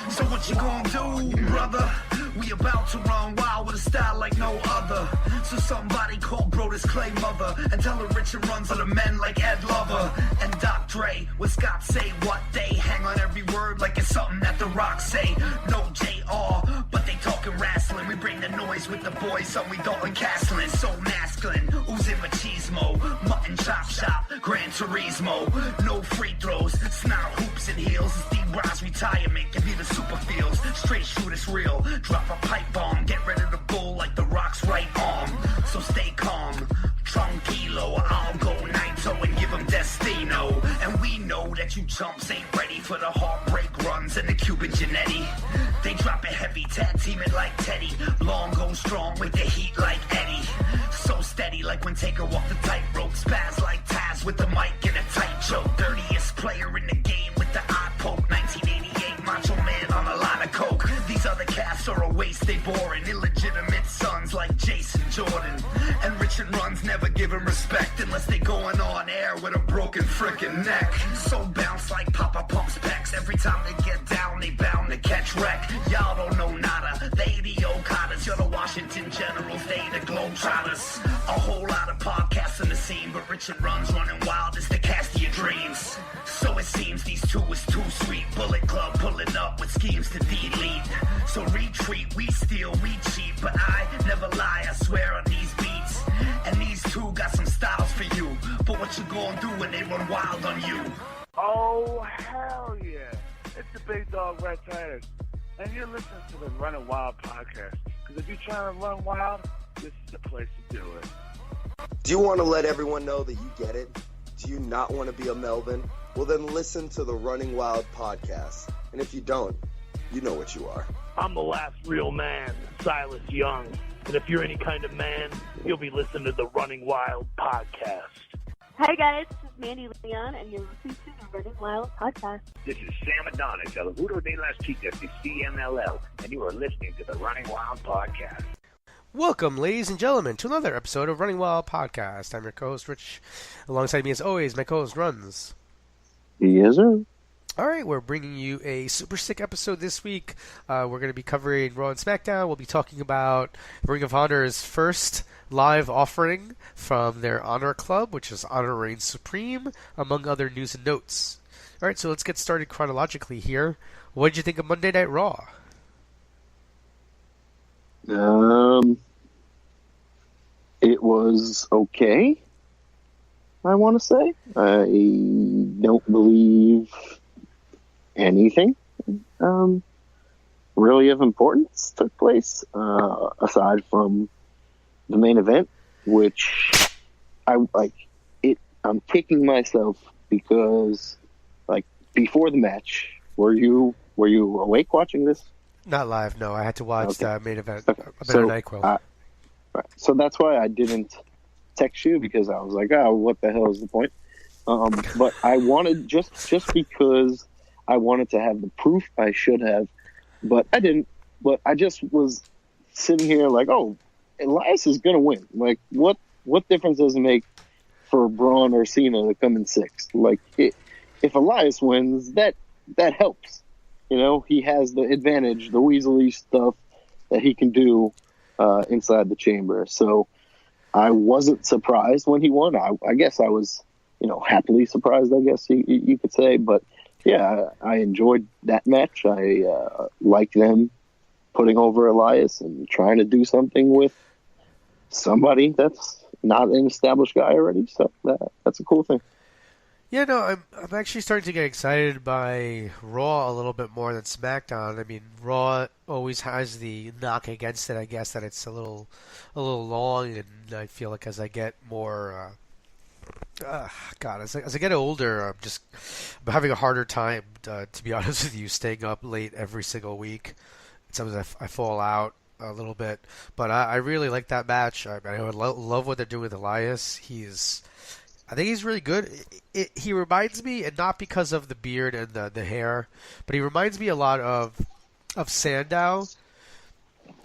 So what you gonna do, brother? We about to run wild with a style like no other. So somebody call Brodus Clay mother and tell her Richard runs on the men like Ed Lover and Doc Dre. What Scott say, what they hang on every word like it's something that The Rock say. No JR, but they talking wrestling. We bring the noise with the boys, so we Dalton Castling. So masculine, oozing machismo, mutton chop shop, Gran Turismo. No free throws, snarl hoops and heels. It's D-Bron's retirement, give you the super feels. Straight shoot, it's real. Drop a pipe bomb, get ready to bull like The Rock's right arm. So stay calm, tranquilo, I'll go Naito and give him Destino. And we know that you chumps ain't ready for the heartbreak runs and the Cuban Genetti. They drop it heavy, tag team it like Teddy. Long go strong with the heat like Eddie. So steady like when Taker walked the tightrope. Spaz like Taz with the mic and a tight choke. Dirtiest player in the game with the eye poke. 1988 Macho Man on a line of coke. These other cats are a waste, they boring. Illegitimate sons like Jason Jordan. And Richard Runz never give him respect unless they going on air with a broken frickin' neck. So bounce like Papa Pump's pecs. Every time they get down, they bound to catch wreck. Y'all don't know nada, they the Okadas. You're the Washington Generals, they the Globetrotters. A whole lot of podcasts in the scene, but Richard Runz running wild is the cast of your dreams. So it seems these two is too sweet. Bullet Club pulling up with schemes to delete. So retreat, we steal, we cheat, but I never lie, I swear on these beats. And these two got some styles for you, but what you gonna do when they run wild on you? Oh, hell yeah. It's the Big Dog Red Titus. And you're listening to the Running Wild podcast. Because if you're trying to run wild, this is the place to do it. Do you want to let everyone know that you get it? Do you not want to be a Melvin? Well, then listen to the Running Wild podcast. And if you don't, you know what you are. I'm the last real man, Silas Young. And if you're any kind of man, you'll be listening to the Running Wild podcast. Hi guys, this is Mandy Leon, and you're listening to the Running Wild podcast. This is Sam Adonis, El Juro de las Chicas de CMLL, and you are listening to the Running Wild podcast. Welcome, ladies and gentlemen, to another episode of Running Wild Podcast. I'm your co-host, Rich. Alongside me, as always, my co-host, Runz. Yes, sir. All right, we're bringing you a super sick episode this week. We're going to be covering Raw and Smackdown. We'll be talking about Ring of Honor's first live offering from their Honor Club, which is Honor Reigns Supreme, among other news and notes. All right, so let's get started chronologically here. What did you think of Monday Night Raw? It was okay, I want to say. I don't believe anything really of importance took place aside from the main event, which I like. I'm kicking myself because, like, before the match, were you awake watching this? Not live, no. I had to watch the main event. Okay. A better NyQuil. Right. So that's why I didn't text you, because I was like, oh, what the hell is the point? But I wanted, just because I wanted to have the proof, I should have, but I didn't. But I just was sitting here like, oh, Elias is going to win. Like, what difference does it make for Braun or Cena to come in sixth? Like, if Elias wins, that helps. You know, he has the advantage, the Weasley stuff that he can do inside the chamber. So I wasn't surprised when he won. I guess I was, happily surprised, I guess you could say. But, yeah, I enjoyed that match. I like them putting over Elias and trying to do something with somebody that's not an established guy already. So that's a cool thing. Yeah, no, I'm actually starting to get excited by Raw a little bit more than SmackDown. I mean, Raw always has the knock against it, I guess, that it's a little long, and I feel like as I get more, as I get older, I'm having a harder time, to be honest with you, staying up late every single week. Sometimes I fall out a little bit, but I really like that match. I love what they're doing with Elias. I think he's really good. He reminds me, and not because of the beard and the hair, but he reminds me a lot of Sandow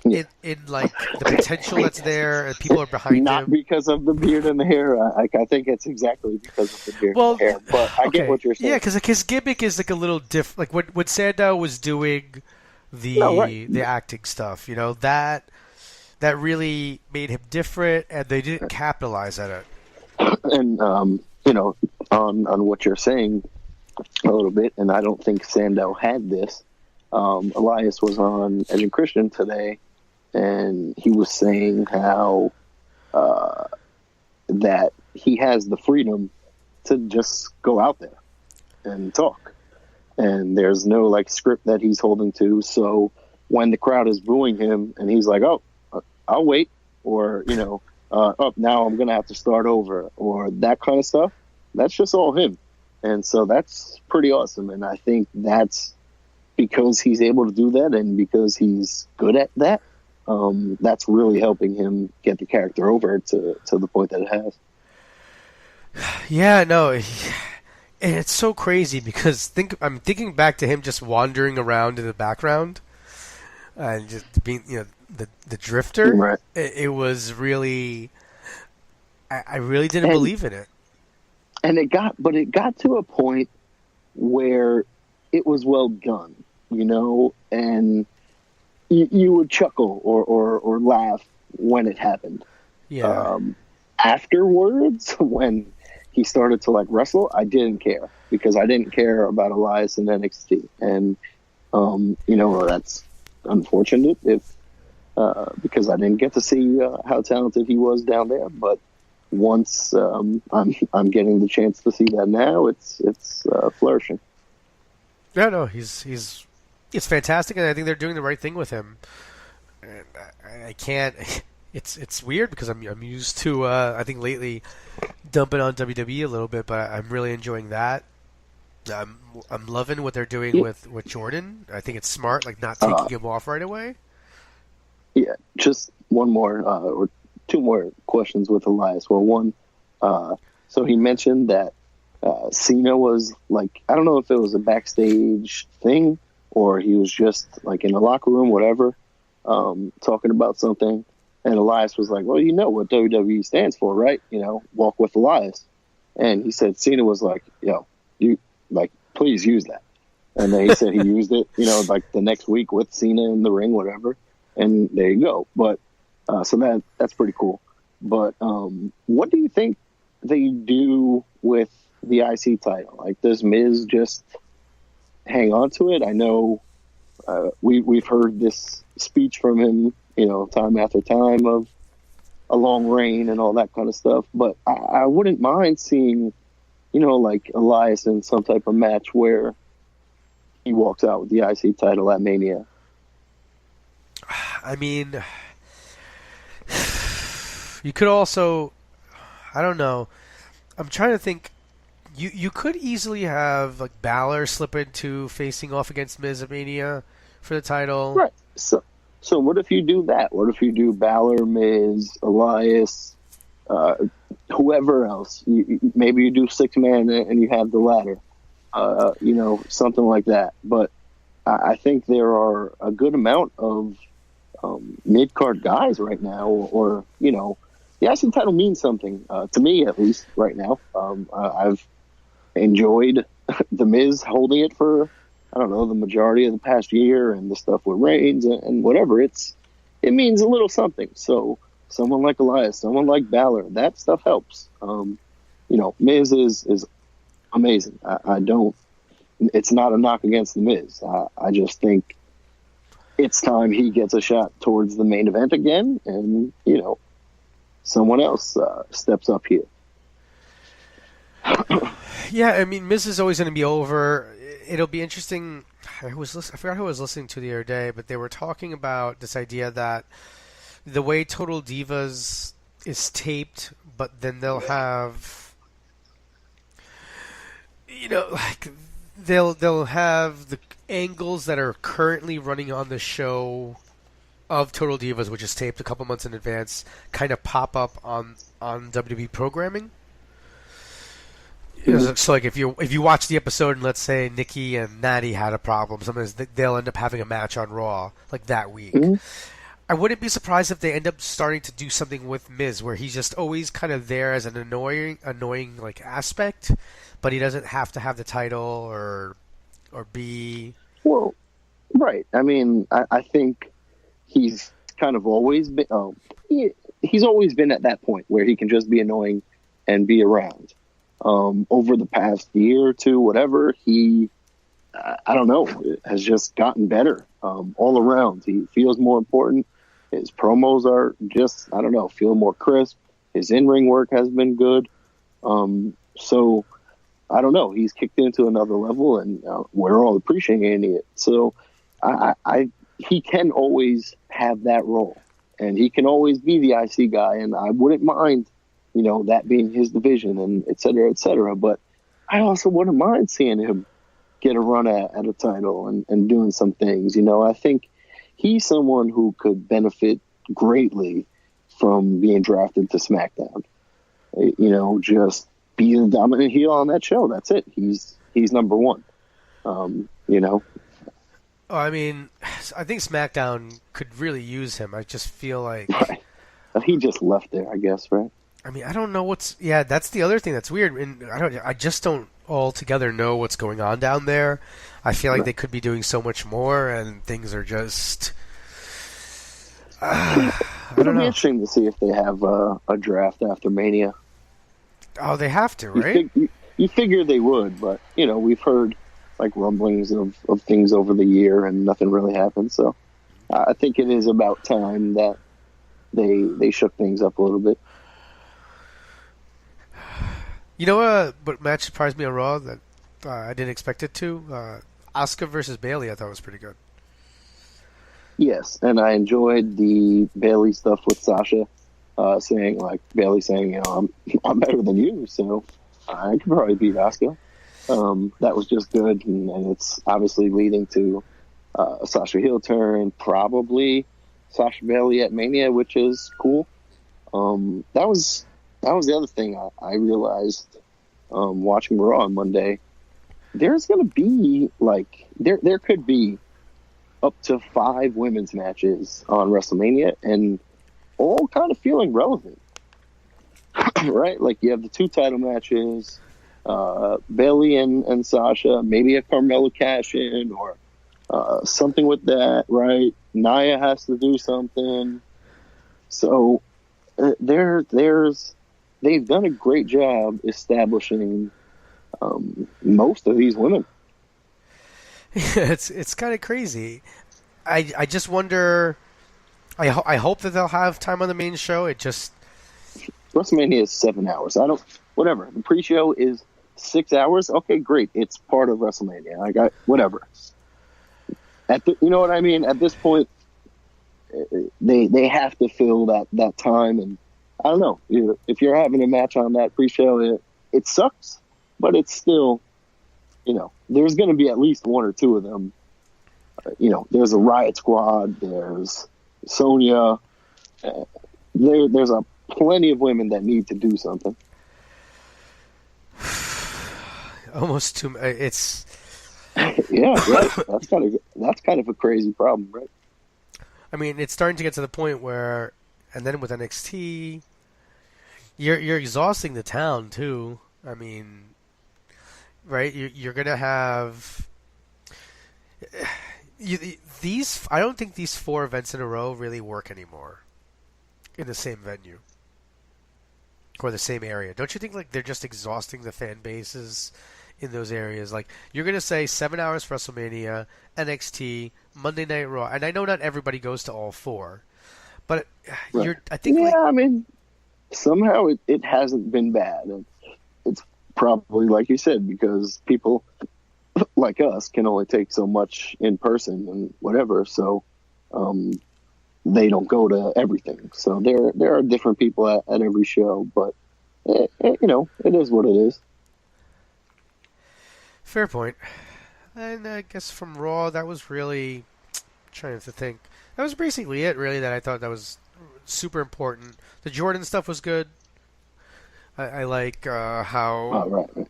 in like the potential that's there and people are behind Not him. because of the beard and the hair. I think it's exactly because of the beard and the hair. But I get what you're saying. Yeah, because like his gimmick is like a little different. Like when Sandow was doing the acting stuff, that really made him different, and they didn't capitalize on it. And on what you're saying a little bit, and I don't think Sandow had this. Elias was on Edge and Christian today, and he was saying how that he has the freedom to just go out there and talk. And there's no like script that he's holding to. So when the crowd is booing him and he's like, oh, I'll wait, or, now I'm going to have to start over, or that kind of stuff, that's just all him. And so that's pretty awesome. And I think that's because he's able to do that and because he's good at that. That's really helping him get the character over to the point that it has. Yeah, no, and it's so crazy because I'm thinking back to him just wandering around in the background and just being, the drifter. Right. It was really, I really didn't believe in it. And it got to a point where it was well done, and you would chuckle or laugh when it happened. Yeah. Afterwards, when he started to like wrestle, I didn't care because I didn't care about Elias in NXT, and that's unfortunate because I didn't get to see how talented he was down there. But once I'm getting the chance to see that now, it's flourishing. Yeah, no, it's fantastic, and I think they're doing the right thing with him. And I can't. It's weird because I'm used to I think lately dumping on WWE a little bit, but I'm really enjoying that. I'm loving what they're doing with Jordan. I think it's smart, like not taking him off right away. Yeah, just one more or two more questions with Elias. Well, one, so he mentioned that Cena was like, I don't know if it was a backstage thing or he was just like in the locker room, whatever, talking about something. And Elias was like, well, you know what WWE stands for, right? Walk with Elias. And he said, Cena was like, you like, please use that. And then he said he used it, like the next week with Cena in the ring, whatever. And there you go. But so that's pretty cool. But what do you think they do with the IC title? Like, does Miz just hang on to it? I know we've heard this speech from him, time after time of a long reign and all that kind of stuff. But I wouldn't mind seeing, like Elias in some type of match where he walks out with the IC title at Mania. I mean, you could also, I don't know. I'm trying to think. You could easily have like Balor slip into facing off against Miz at Mania for the title. Right. So what if you do that? What if you do Balor, Miz, Elias, whoever else? Maybe you do 6-man and you have the ladder. Something like that. But I think there are a good amount of mid-card guys right now, or the IC title means something to me, at least right now. I've enjoyed the Miz holding it for, I don't know, the majority of the past year, and the stuff with Reigns and whatever. It means a little something. So someone like Elias, someone like Balor, that stuff helps. Miz is amazing. I don't. It's not a knock against the Miz. I just think it's time he gets a shot towards the main event again, and someone else steps up here. Yeah, I mean, Miz is always going to be over. It'll be interesting. I forgot who I was listening to the other day, but they were talking about this idea that the way Total Divas is taped, but then they'll have, they'll have the angles that are currently running on the show of Total Divas, which is taped a couple months in advance, kind of pop up on WWE programming. So, like, if you watch the episode and let's say Nikki and Natty had a problem, sometimes they'll end up having a match on Raw like that week. Mm-hmm. I wouldn't be surprised if they end up starting to do something with Miz, where he's just always kind of there as an annoying like aspect, but he doesn't have to have the title or be. Well, right. I mean, I think he's kind of always been. He's always been at that point where he can just be annoying and be around. Over the past year or two, whatever, he, I don't know, has just gotten better all around. He feels more important. His promos are just, I don't know, feel more crisp. His in-ring work has been good. So, I don't know, he's kicked into another level, and we're all appreciating it. So, he can always have that role, and he can always be the IC guy, and I wouldn't mind, that being his division, and et cetera, et cetera. But I also wouldn't mind seeing him get a run at a title and doing some things. I think he's someone who could benefit greatly from being drafted to SmackDown. Just be the dominant heel on that show. That's it. He's number one. I mean, I think SmackDown could really use him. I just feel like he just left there, I guess, right? I mean, I don't know what's. Yeah, that's the other thing that's weird, and I just don't altogether know what's going on down there. I feel like they could be doing so much more, and things are just. I don't know. It'll be interesting to see if they have a draft after Mania. Oh, they have to, right? You figure they would, but we've heard like rumblings of things over the year, and nothing really happened. So I think it is about time that they shook things up a little bit. What match surprised me on Raw that I didn't expect it to? Asuka versus Bayley, I thought was pretty good. Yes, and I enjoyed the Bayley stuff with Sasha, Bayley saying, I'm better than you, so I could probably beat Asuka. That was just good, and it's obviously leading to a Sasha heel turn, probably Sasha Bayley at Mania, which is cool. That was the other thing I realized watching Raw on Monday. There's going to be, there could be up to 5 women's matches on WrestleMania, and all kind of feeling relevant. Right? Like, you have the 2 title matches, Bayley and Sasha, maybe a Carmella cash-in, or something with that, right? Nia has to do something. So, they've done a great job establishing most of these women. It's kind of crazy. I just wonder. I hope that they'll have time on the main show. It just WrestleMania is 7 hours. Whatever. The pre-show is 6 hours. Okay, great. It's part of WrestleMania. I got whatever. You know what I mean? At this point, they have to fill that time, and I don't know. If you're having a match on that pre-show, it sucks, but it's still, there's going to be at least 1 or 2 of them. There's a Riot Squad. There's Sonya. There's plenty of women that need to do something. Almost too. It's. Yeah, right. That's kind of a crazy problem, right? I mean, it's starting to get to the point where, and then with NXT, you're exhausting the town too. I mean, right? You're gonna have these. I don't think these 4 events in a row really work anymore in the same venue or the same area. Don't you think like they're just exhausting the fan bases in those areas? Like, you're gonna say 7 hours for WrestleMania, NXT, Monday Night Raw, and I know not everybody goes to all 4, but right. I think. Yeah, I mean, somehow it hasn't been bad. It's probably, like you said, because people like us can only take so much in person and whatever, so they don't go to everything. So there are different people at every show, but it is what it is. Fair point. And I guess from Raw, that was really trying to think. That was basically it, really, that I thought that was super important. The Jordan stuff was good. I like how right.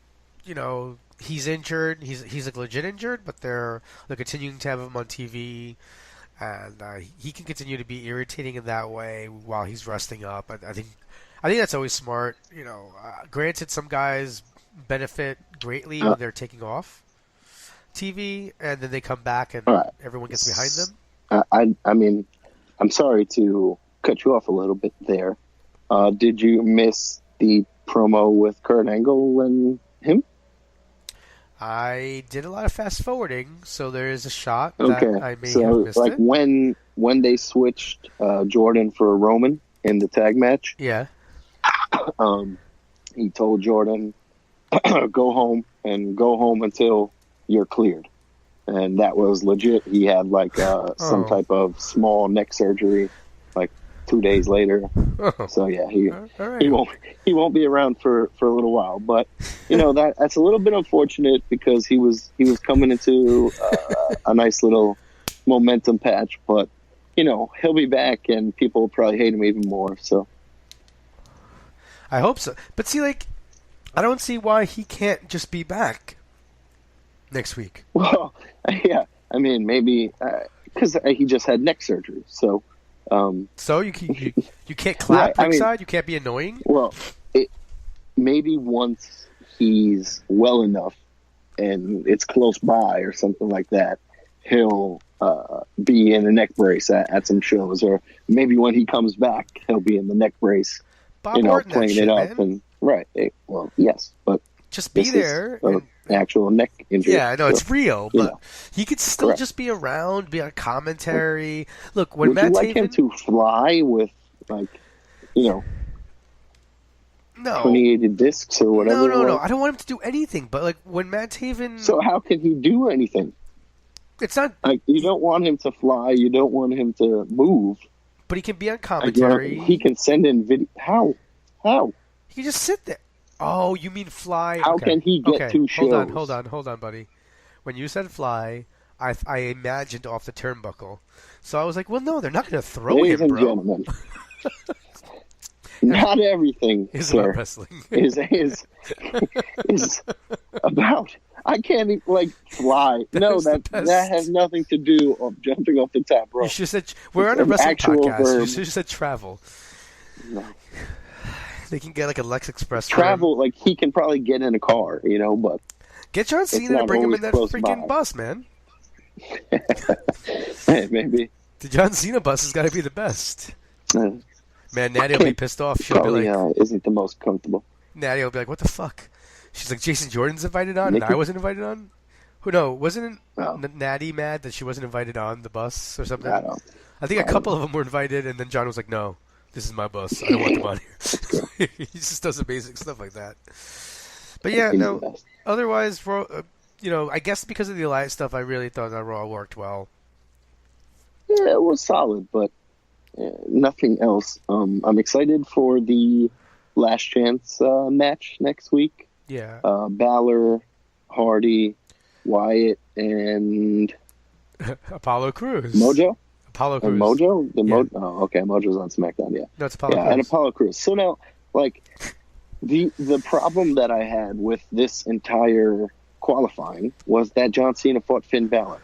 He's injured. He's like legit injured, but they're continuing to have him on TV and he can continue to be irritating in that way while he's resting up. I think that's always smart. Granted, some guys benefit greatly when they're taking off TV, and then they come back and everyone gets behind them. I mean, I'm sorry to cut you off a little bit there. Did you miss the promo with Kurt Angle and him? I did a lot of fast forwarding, so there is a shot that I may have missed like it. when they switched Jordan for Roman in the tag match, Yeah. He told Jordan, go home until you're cleared. And that was legit. He had like some type of small neck surgery like 2 days later. So yeah, he won't be around for a little while. But that's a little bit unfortunate because he was coming into a nice little momentum patch. But he'll be back, and people will probably hate him even more. So I hope so. But see, I don't see why he can't just be back next week. Well, yeah. I mean, maybe because he just had neck surgery. So you can't clap inside? You can't be annoying? Well, maybe once he's well enough and it's close by or something like that, he'll be in a neck brace at some shows. Or maybe when he comes back, he'll be in the neck brace. Bob Orton, playing it up, man. And well, yes, but just be there. An actual neck injury. Yeah, I know it's real, but he could still just be around, be on commentary. Look, when Would you like him to fly with herniated discs or whatever? No. I don't want him to do anything. But when Matt Taven, so how can he do anything? It's not you don't want him to fly. You don't want him to move. But he can be on commentary. He can send in video. How? He can just sit there. Oh, you mean fly? How can he get two shows? Hold on, buddy. When you said fly, I imagined off the turnbuckle. So I was like, well, no, they're not going to throw Ladies him, and bro. Gentlemen, not everything is about wrestling. is about. I can't even, fly. That has nothing to do with jumping off the top rope. You should have said we're on a wrestling podcast. Verb. You should have said travel. No. They can get a Lex Express. Travel, he can probably get in a car, but get John Cena and bring him in that freaking bus, man. Hey, maybe the John Cena bus has got to be the best. Man, Natty will be pissed off. She'll probably, be like, isn't the most comfortable. Natty will be like, what the fuck? She's like, Jason Jordan's invited on, and I wasn't invited on? Who, no, wasn't Natty mad that she wasn't invited on the bus or something? I think a couple of them were invited, and then John was like, no, this is my bus. I don't want them on here. He just does amazing stuff like that. But yeah, no, otherwise, I guess because of the Elias stuff, I really thought that Raw worked well. Yeah, it was solid, but nothing else. I'm excited for the Last Chance match next week. Yeah. Balor, Hardy, Wyatt, and Apollo Crews. Mojo? Apollo Crews. Mojo? Oh, okay. Mojo's on SmackDown, yeah. No, it's Apollo Crews. And Apollo Crews. So now, the problem that I had with this entire qualifying was that John Cena fought Finn Balor.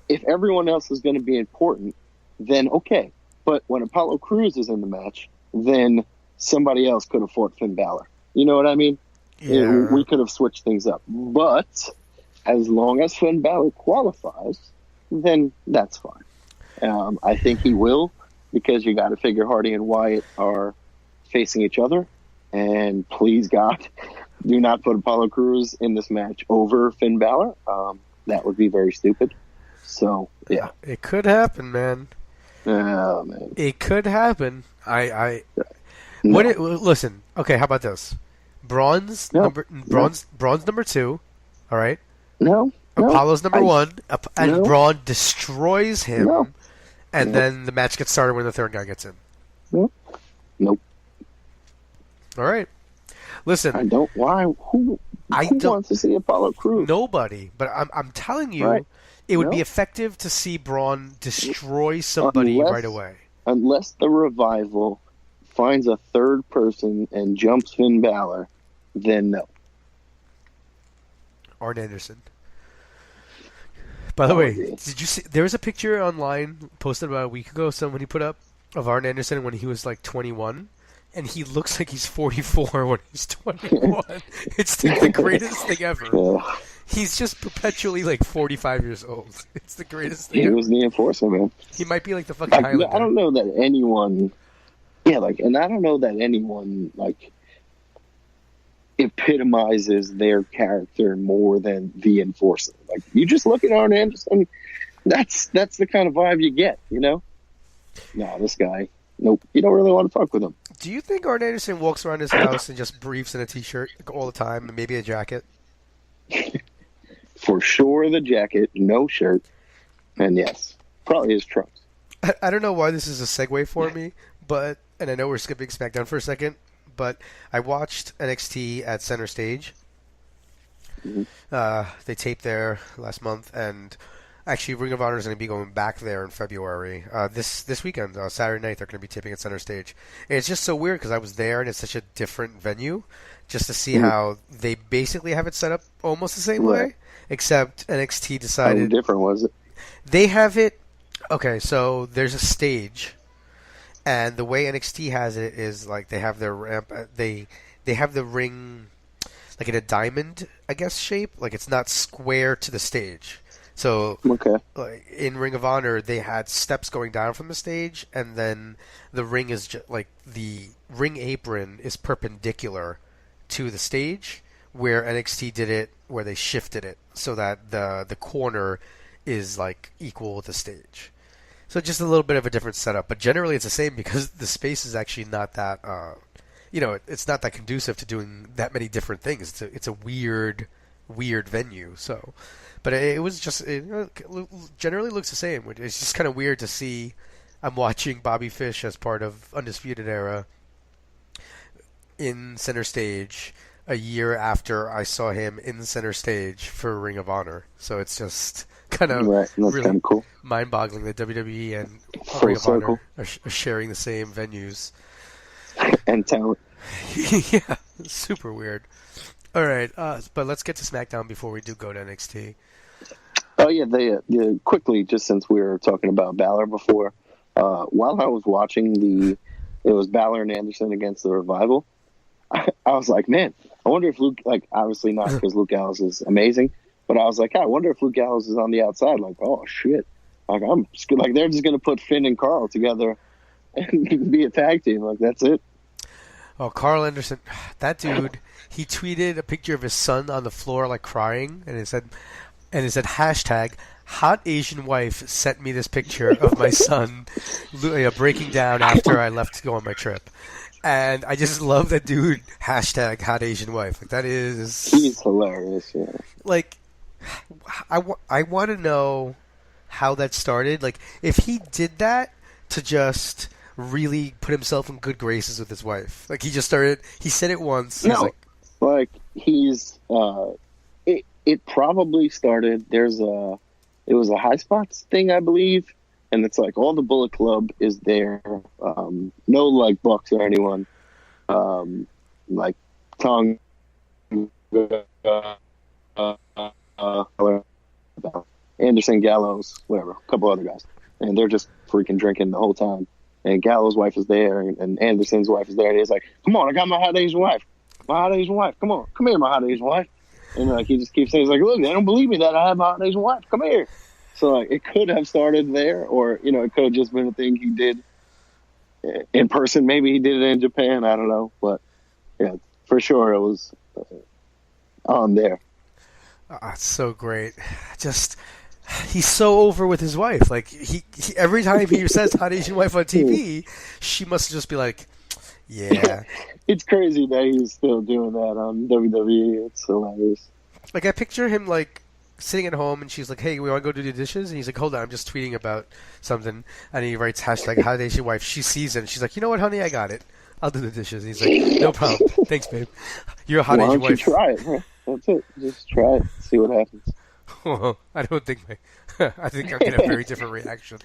If everyone else is going to be important, then okay. But when Apollo Crews is in the match, then somebody else could have fought Finn Balor. You know what I mean? Yeah. We could have switched things up. But as long as Finn Balor qualifies, then that's fine. I think he will, because you got to figure Hardy and Wyatt are facing each other. And please, God, do not put Apollo Crews in this match over Finn Balor. That would be very stupid. So, yeah. It could happen, man. Oh, man. It could happen. No. Listen, okay, how about this? Bronze number 2, all right? No. Apollo's number 1, and Braun destroys him, and then the match gets started when the third guy gets in. Nope. All right. Listen. I don't. Why? Who wants to see Apollo Crews? Nobody. But I'm telling you, it would be effective to see Braun destroy somebody right away. Unless the Revival finds a third person and jumps Finn Balor, then no. Arn Anderson. By the way, yeah. did you see? There was a picture online posted about a week ago. Somebody put up of Arn Anderson when he was like 21, and he looks like he's 44 when he's 21. It's the greatest thing ever. Yeah. He's just perpetually like 45 years old. It's the greatest thing He ever. was the enforcer, man. He might be like the fucking Like, Highlander. I don't know that anyone, and I don't know that anyone, like, epitomizes their character more than the enforcer. Like, you just look at Arn Anderson, that's the kind of vibe you get, you know? No, this guy, nope, you don't really want to fuck with him. Do you think Arn Anderson walks around his house and just briefs in a t-shirt like, all the time and maybe a jacket? For sure, the jacket, no shirt, and yes, probably his trunks. I don't know why this is a segue for me, and I know we're skipping SmackDown for a second, but I watched NXT at Center Stage. Mm-hmm. They taped there last month, and actually Ring of Honor is going to be going back there in February. This weekend, Saturday night, they're going to be taping at Center Stage. And it's just so weird because I was there, and it's such a different venue, just to see how they basically have it set up almost the same way, except NXT decided... How different was it? They have it... Okay, so there's a stage... And the way NXT has it is like they have their ramp. They have the ring like in a diamond, I guess, shape. Like it's not square to the stage. So like, in Ring of Honor, they had steps going down from the stage, and then the ring is like the ring apron is perpendicular to the stage. Where NXT did it, where they shifted it so that the corner is like equal with the stage. So just a little bit of a different setup, but generally it's the same because the space is actually not that, it's not that conducive to doing that many different things. It's a weird venue. So, but it was just it generally looks the same. It's just kind of weird to see. I'm watching Bobby Fish as part of Undisputed Era in Center Stage a year after I saw him in Center Stage for Ring of Honor. So it's just kind of really cool. Mind-boggling that WWE and Full Ring of circle. Honor are sharing the same venues. And talent. Yeah, super weird. All right, but let's get to SmackDown before we do go to NXT. Oh yeah, they quickly, just since we were talking about Balor before, while I was watching it was Balor and Anderson against the Revival. I was like, man, I wonder if Luke, like, obviously not because Luke Gallows is amazing, but I was like, I wonder if Luke Gallows is on the outside. Like, oh shit, like they're just gonna put Finn and Carl together and be a tag team. Like that's it. Oh, Carl Anderson, that dude, he tweeted a picture of his son on the floor, like crying, and it said hashtag hot Asian wife sent me this picture of my son breaking down after I left to go on my trip. And I just love that dude, hashtag hot Asian wife. Like, that is... He's hilarious, yeah. Like, I want to know how that started. Like, if he did that to just really put himself in good graces with his wife. Like, he just started... He said it once. No, he's... It probably started... It was a High Spots thing, I believe. And it's like all the Bullet Club is there. No, like, Bucks or anyone. Like, Tong... Anderson, Gallows, whatever. A couple other guys. And they're just freaking drinking the whole time. And Gallows' wife is there, and Anderson's wife is there. And he's like, come on, I got my hot Asian wife. My hot Asian wife. Come on. Come here, my hot Asian wife. And like he just keeps saying, he's like, look, they don't believe me that I have my hot Asian wife. Come here. So like it could have started there, or it could have just been a thing he did in person. Maybe he did it in Japan. I don't know, but yeah, for sure it was on there. Oh, it's so great. Just he's so over with his wife. Like he every time he says hot Asian wife on TV, she must just be like, yeah. It's crazy that he's still doing that on WWE. It's hilarious. Like I picture him like sitting at home, and she's like, "Hey, we want to go do the dishes?" And he's like, "Hold on, I'm just tweeting about something." And he writes hashtag hot Asian wife. She sees it, and she's like, "You know what, honey? I got it. I'll do the dishes." And he's like, "No problem. Thanks, babe. You're a hot Asian wife." Why don't you try it? That's it. Just try it. See what happens. Well, I don't think I think I'll get a very different reaction.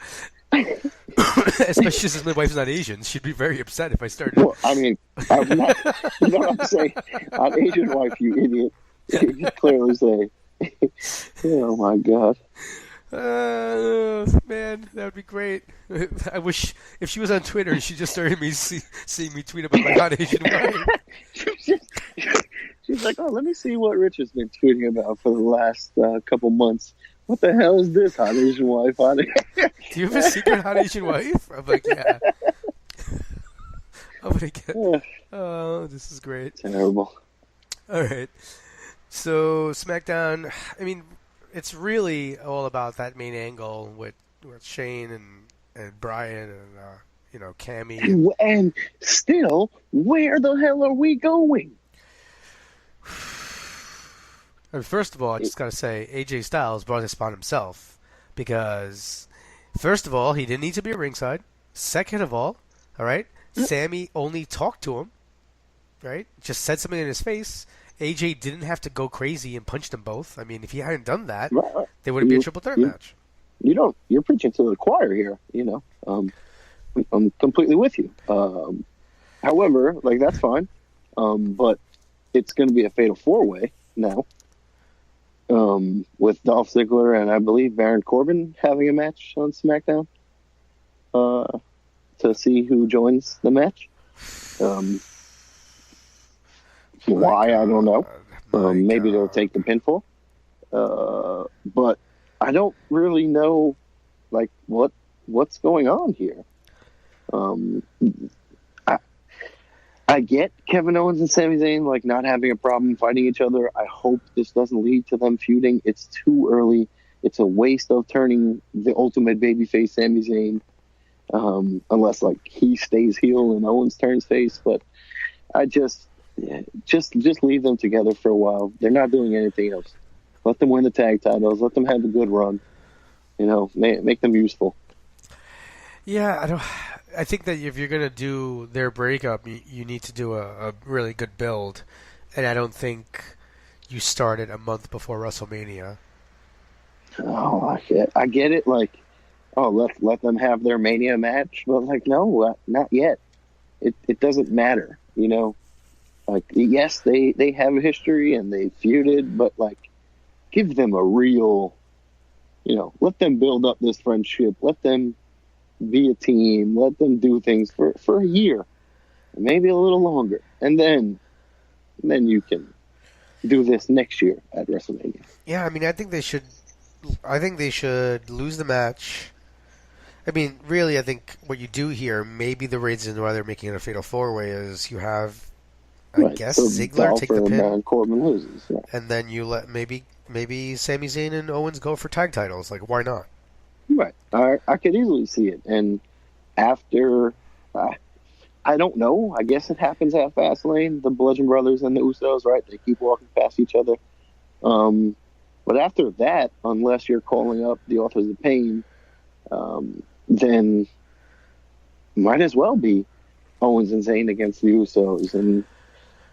Especially since my wife's not Asian. She'd be very upset if I started. Well, I mean, I'm not, you know what I'm saying? Hot Asian wife, you idiot. You clearly say, oh my God. Man, that would be great. I wish if she was on Twitter, she just started seeing me tweet about my hot Asian wife. She's like, oh, let me see what Richard's been tweeting about for the last couple months. What the hell is this hot Asian wife? Do you have a secret hot Asian wife? I'm like, yeah. I'm gonna get. Oh, this is great. Terrible. All right. So SmackDown. I mean, it's really all about that main angle with Shane and Bryan and Cammy. And still, where the hell are we going? I mean, first of all, I just gotta say, AJ Styles brought this upon himself because, first of all, he didn't need to be at ringside. Second of all right, Sami only talked to him, right? Just said something in his face. AJ didn't have to go crazy and punch them both. I mean, if he hadn't done that, they wouldn't be a triple threat match. You're preaching to the choir here, I'm completely with you. However, that's fine. But it's going to be a fatal four-way now. With Dolph Ziggler and I believe Baron Corbin having a match on SmackDown to see who joins the match. Why, I don't know. Maybe they'll take the pinfall. But I don't really know, what's going on here. I get Kevin Owens and Sami Zayn not having a problem fighting each other. I hope this doesn't lead to them feuding. It's too early. It's a waste of turning the ultimate babyface Sami Zayn, unless he stays heel and Owens turns face. But I just leave them together for a while. They're not doing anything else. Let them win the tag titles. Let them have a good run. Make them useful. Yeah, I think that if you're going to do their breakup, you need to do a really good build. And I don't think you start it a month before WrestleMania. Oh, I get it. Let them have their Mania match. But, no, not yet. It doesn't matter, yes, they have a history and they feuded, but, give them a real, let them build up this friendship. Let them be a team. Let them do things for a year, maybe a little longer, and then you can do this next year at WrestleMania. Yeah, I mean, I think they should lose the match. I mean, really, I think what you do here, maybe the reason why they're making it a fatal four-way is you have, I guess, so Ziggler take the pin, Corbin loses, and then you let maybe Sami Zayn and Owens go for tag titles. Why not? Right. I could easily see it. And after, I don't know. I guess it happens at Fastlane. The Bludgeon Brothers and the Usos, right? They keep walking past each other. But after that, unless you're calling up the Authors of Pain, then might as well be Owens and Zayn against the Usos. And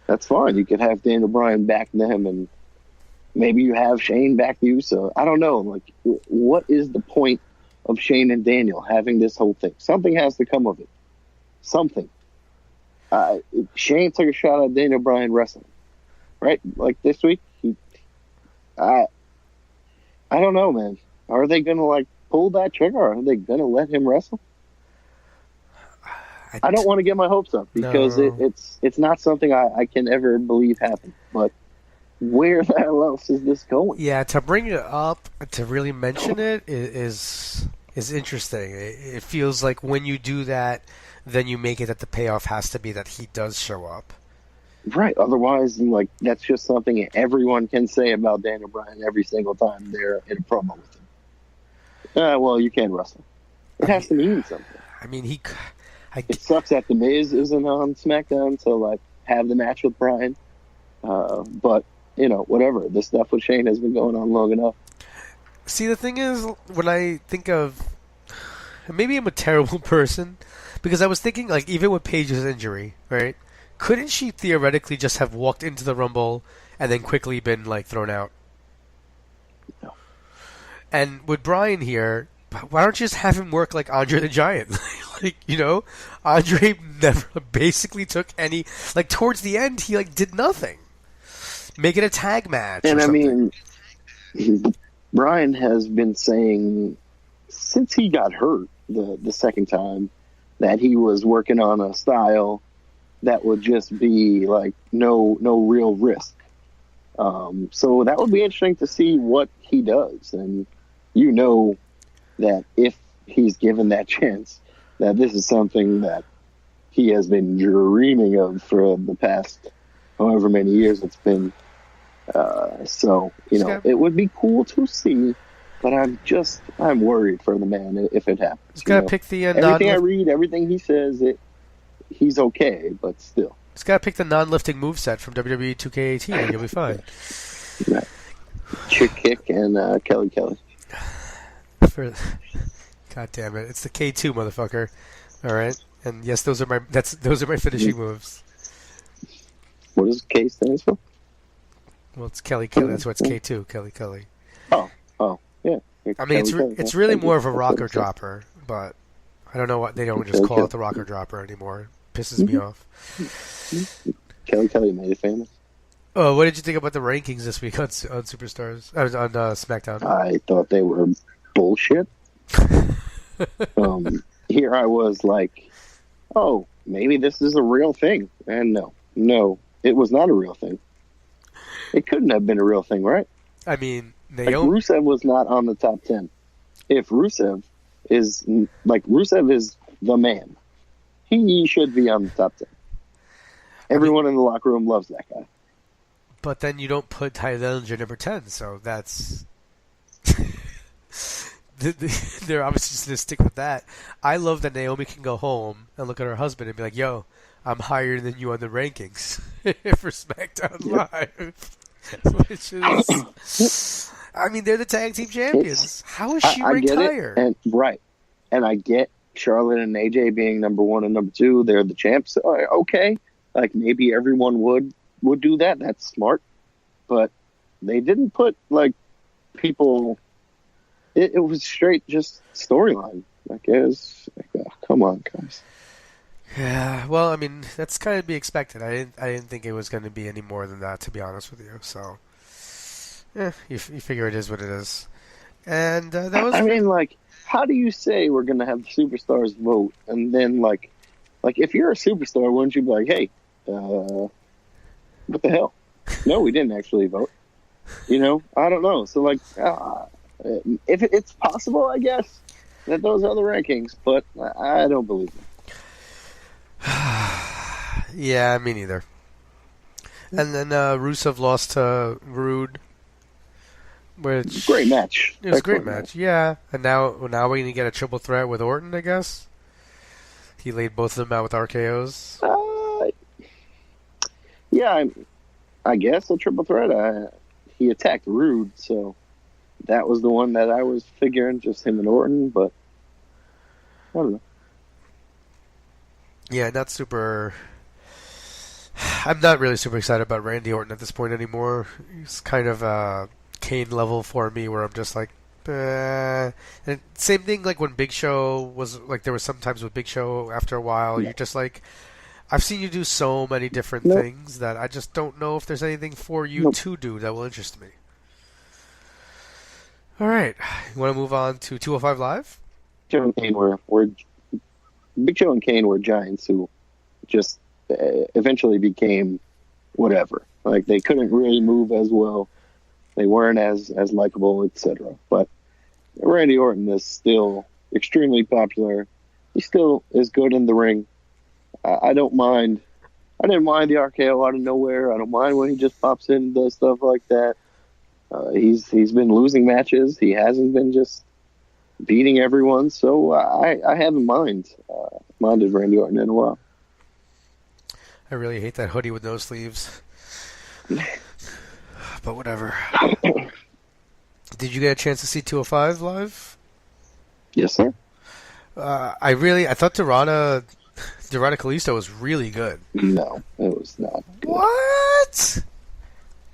that's fine. You could have Daniel Bryan back them, and maybe you have Shane back the Usos. I don't know. What is the point of Shane and Daniel having this whole thing? Something has to come of it. Something. Shane took a shot at Daniel Bryan wrestling, right? This week. I don't know, man. Are they gonna pull that trigger? Or are they gonna let him wrestle? I don't want to get my hopes up because it's not something I can ever believe happen. But where the hell else is this going? Yeah, to bring it up, to really mention it is interesting. It feels like when you do that, then you make it that the payoff has to be that he does show up. Right. Otherwise, that's just something everyone can say about Daniel Bryan every single time they're in a promo with him. Well, you can't wrestle. It has to mean something. I mean, it sucks that The Miz isn't on SmackDown to have the match with Bryan. But whatever. The stuff with Shane has been going on long enough. See, the thing is, when I think of, maybe I'm a terrible person, because I was thinking, even with Paige's injury, right? Couldn't she theoretically just have walked into the Rumble and then quickly been, thrown out? No. And with Bryan here, why don't you just have him work like Andre the Giant? Andre never basically took any, towards the end, he, did nothing. Make it a tag match. And I mean, Bryan has been saying since he got hurt the second time that he was working on a style that would just be like no real risk. So that would be interesting to see what he does. And you know that if he's given that chance, that this is something that he has been dreaming of for the past however many years it's been. So, it would be cool to see, but I'm worried for the man if it happens. He's got to pick the everything I read, everything he says, he's okay, but still. He's got to pick the non-lifting moveset from WWE 2K18 and you'll be fine. Right. Chick Kick and Kelly. God damn it. It's the K2, motherfucker. All right? And yes, those are my finishing moves. What does K stand for? Well, it's Kelly. That's why it's K2, Kelly. Oh, yeah. I mean, it's really more of a rocker dropper, but I don't know what they don't just call it the rocker dropper anymore. It pisses me off. Kelly made it famous. Oh, what did you think about the rankings this week on Superstars on SmackDown? I thought they were bullshit. Here I was like, oh, maybe this is a real thing, and no, it was not a real thing. It couldn't have been a real thing, right? I mean, Naomi... Rusev was not on the top 10. If Rusev is the man, he should be on the top 10. Everyone in the locker room loves that guy. But then you don't put Ty Dillinger number 10, so that's... They're obviously just going to stick with that. I love that Naomi can go home and look at her husband and be like, yo, I'm higher than you on the rankings for SmackDown Live. Which is... I mean, they're the tag team champions. How is she ranked higher? And I get Charlotte and AJ being number 1 and number 2. They're the champs. Okay. Like, maybe everyone would do that. That's smart. But they didn't put, like, people... It was straight just storyline. Like, it was... Like, oh, come on, guys. Yeah, well, I mean, that's kind of to be expected. I didn't think it was going to be any more than that, to be honest with you. So, you figure it is what it is. And that was... I mean, like, how do you say we're going to have the superstars vote? And then, like, if you're a superstar, wouldn't you be like, hey, what the hell? No, we didn't actually vote. I don't know. So, like, if it's possible, I guess, that those are the rankings, but I don't believe them. Yeah, me neither. And then Rusev lost to Rude, which great match. It was a great match. Yeah, and now we're gonna get a triple threat with Orton, I guess. He laid both of them out with RKO's. Yeah, I guess a triple threat. He attacked Rude, so that was the one that I was figuring, just him and Orton. But I don't know. Yeah, I'm not really super excited about Randy Orton at this point anymore. He's kind of Kane level for me, where I'm just like, And same thing like when Big Show was like, there was sometimes with Big Show after a while, you're just like, I've seen you do so many different things that I just don't know if there's anything for you to do that will interest me. All right, you want to move on to 205 Live? Joe and Kane were Big Show and Kane were giants who just eventually became whatever. Like, they couldn't really move as well. They weren't as likable, etc. But Randy Orton is still extremely popular. He still is good in the ring. I don't mind. I didn't mind the RKO out of nowhere. I don't mind when he just pops in and does stuff like that. He's been losing matches. He hasn't been just beating everyone. So I haven't minded Randy Orton in a while. I really hate that hoodie with no sleeves. But whatever. Did you get a chance to see 205 Live? Yes, sir. I thought Dorada Kalisto was really good. No, it was not good. What?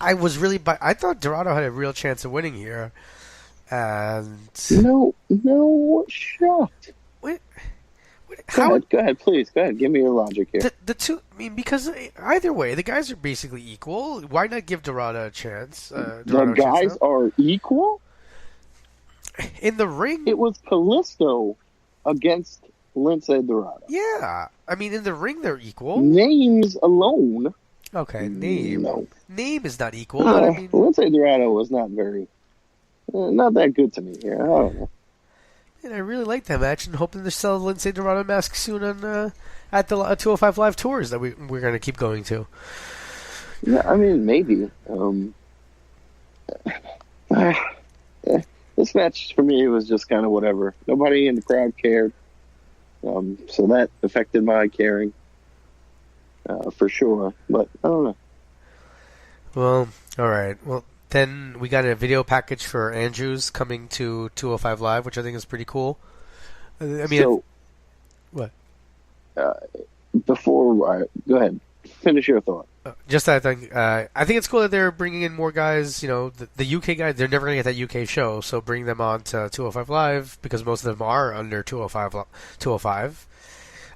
I thought Dorado had a real chance of winning here. And no shot. Wait, go ahead, please. Go ahead. Give me your logic here. The two, I mean, because either way, the guys are basically equal. Why not give Dorado a chance? The guys are equal? In the ring, It was Kalisto against Lince Dorado. yeah. I mean, in the ring, they're equal. Names alone. Okay, name. No. Name is not equal, but I mean... Lince Dorado was not not that good to me here. I don't know. And I really like that match, and hoping to sell the Lince Dorado mask soon on at the 205 Live tours that we're going to keep going to. Yeah, I mean, maybe. This match, for me, was just kind of whatever. Nobody in the crowd cared. So that affected my caring, for sure. But I don't know. Well, all right. Well, then we got a video package for Andrews coming to 205 Live, which I think is pretty cool. I mean, so, what? Go ahead. Finish your thought. Just that thing. I think it's cool that they're bringing in more guys. You know, the UK guys, they're never going to get that UK show, so bring them on to 205 Live because most of them are under 205.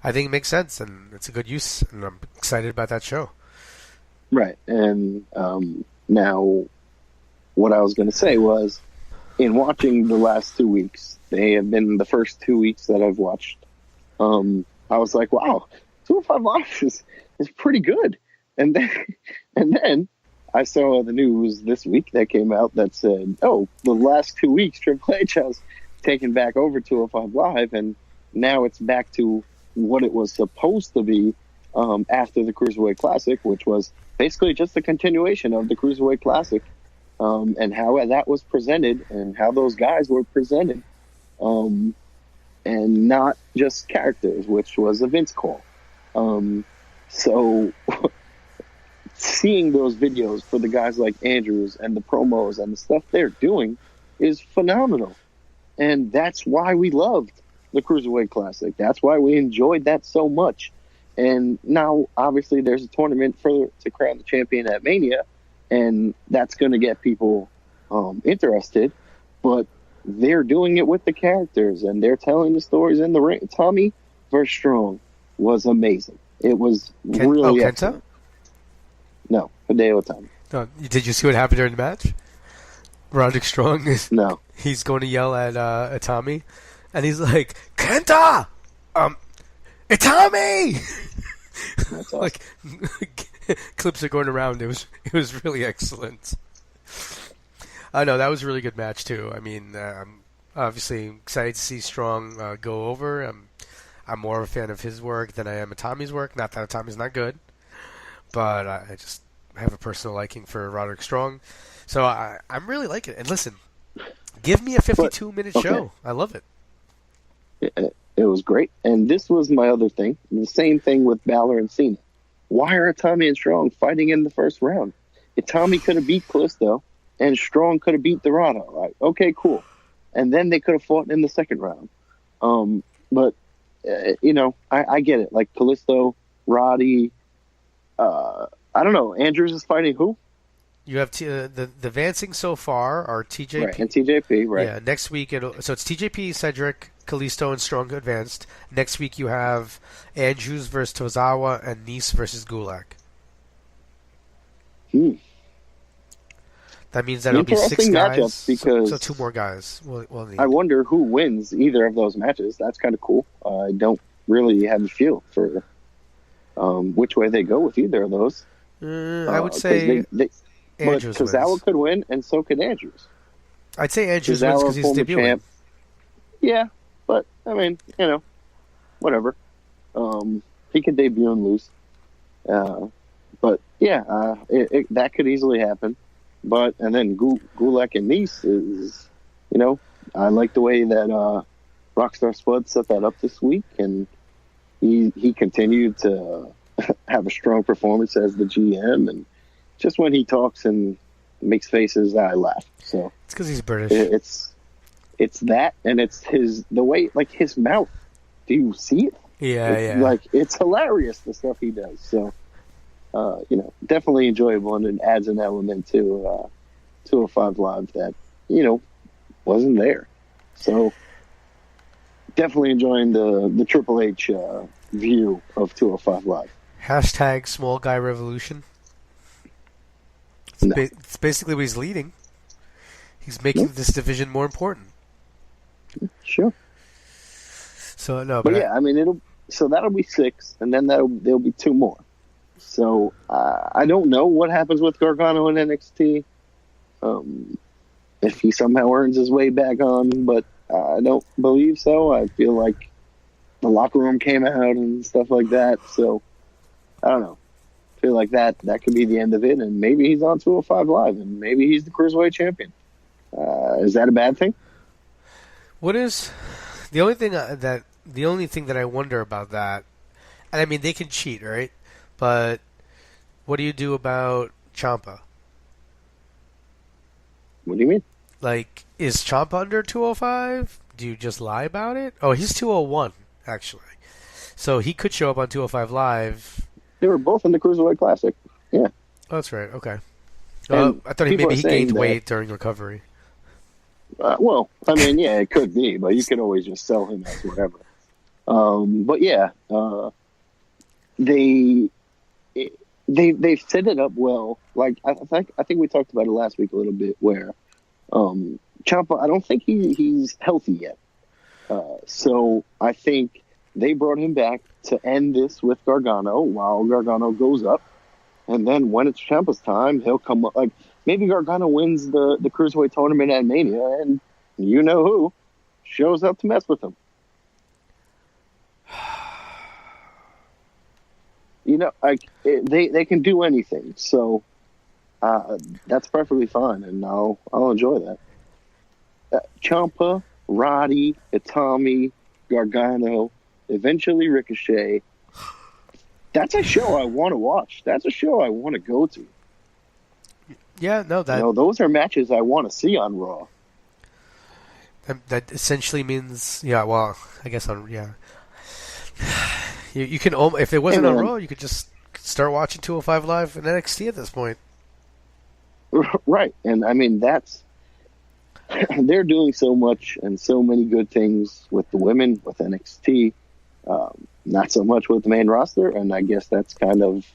I think it makes sense, and it's a good use, and I'm excited about that show. Right. And now, what I was going to say was, in watching the last 2 weeks, they have been the first 2 weeks that I've watched. I was like, wow, 205 Live is pretty good. And then I saw the news this week that came out that said, oh, the last 2 weeks Triple H has taken back over 205 Live, and now it's back to what it was supposed to be after the Cruiserweight Classic, which was basically just a continuation of the Cruiserweight Classic, and how that was presented and how those guys were presented, and not just characters, which was a Vince call. So seeing those videos for the guys like Andrews and the promos and the stuff they're doing is phenomenal. And that's why we loved the Cruiserweight Classic. That's why we enjoyed that so much. And now, obviously, there's a tournament to crown the champion at Mania, and that's going to get people interested. But they're doing it with the characters, and they're telling the stories in the ring. Tommy versus Strong was amazing. It was really excellent. Kenta? No, Hideo Tommy. Oh, did you see what happened during the match? Roderick Strong No. He's going to yell at Tommy, and he's like, Kenta! Itami! That's awesome. Like, clips are going around. It was really excellent. I know that was a really good match too. I mean, I'm obviously excited to see Strong go over. I'm more of a fan of his work than I am of Tommy's work. Not that Tommy's not good, but I just have a personal liking for Roderick Strong. So I'm really liking it. And listen, give me a 52-minute show. I love it. It was great. And this was my other thing. The same thing with Balor and Cena. Why are Tommy and Strong fighting in the first round? If Tommy could have beat Kalisto and Strong could have beat Dorado, right? Okay, cool. And then they could have fought in the second round. But, I get it. Like Kalisto, Roddy, I don't know. Andrews is fighting who? You have the advancing so far are TJP. Right, and TJP, right. Yeah, next week, so it's TJP, Cedric, Kalisto, and Strong advanced. Next week you have Andrews versus Tozawa and Nice versus Gulak. That means that it'll be 6 guys. Because so 2 more guys. We'll need. I wonder who wins either of those matches. That's kind of cool. I don't really have a feel for which way they go with either of those. I would say Andrews but Tozawa wins. could win, and so could Andrews. I'd say Andrews wins because he's debuting. Champ. Yeah, but, I mean, whatever. He could debut and lose. But, yeah, that could easily happen. And then Gulak and Nice is, I like the way that Rockstar Spud set that up this week, and he continued to have a strong performance as the GM, and just when he talks and makes faces, I laugh. So it's because he's British. It's that, and it's the way, like, his mouth. Do you see it? Yeah. Like, it's hilarious, the stuff he does. So, definitely enjoyable, and it adds an element to 205 Live that, wasn't there. So, definitely enjoying the Triple H view of 205 Live. # small guy revolution. It's basically what he's leading. He's making this division more important. Sure. So no, But yeah, I mean that'll be 6, and then there'll be 2 more. So I don't know what happens with Gargano in NXT. If he somehow earns his way back on, but I don't believe so. I feel like the locker room came out and stuff like that. So I don't know. I feel like that could be the end of it, and maybe he's on 205 Live, and maybe he's the Cruiserweight champion. Is that a bad thing? What is the only thing that I wonder about that? And I mean, they can cheat, right? But what do you do about Ciampa? What do you mean? Like, is Ciampa under 205? Do you just lie about it? Oh, he's 201, actually. So he could show up on 205 Live. They were both in the Cruiserweight Classic. Yeah. Oh, that's right. Okay. And I thought maybe he gained weight during recovery. Well, I mean, yeah, it could be, but you could always just sell him as whatever. But yeah, they've set it up well. Like I think we talked about it last week a little bit, where Ciampa, I don't think he's healthy yet. So I think they brought him back to end this with Gargano while Gargano goes up, and then when it's Ciampa's time, he'll come up. Like maybe Gargano wins the Cruiserweight tournament at Mania, and you know who shows up to mess with him. You know, like they can do anything, so that's perfectly fine, and I'll enjoy that. Ciampa, Roddy, Itami, Gargano, eventually Ricochet. That's a show I want to watch. That's a show I want to go to. Yeah, no, those are matches I want to see on Raw. That essentially means, yeah. Well, I guess yeah. You can, if it wasn't on Raw, you could just start watching 205 Live and NXT at this point. Right, and I mean they're doing so much and so many good things with the women, with NXT. Not so much with the main roster, and I guess that's kind of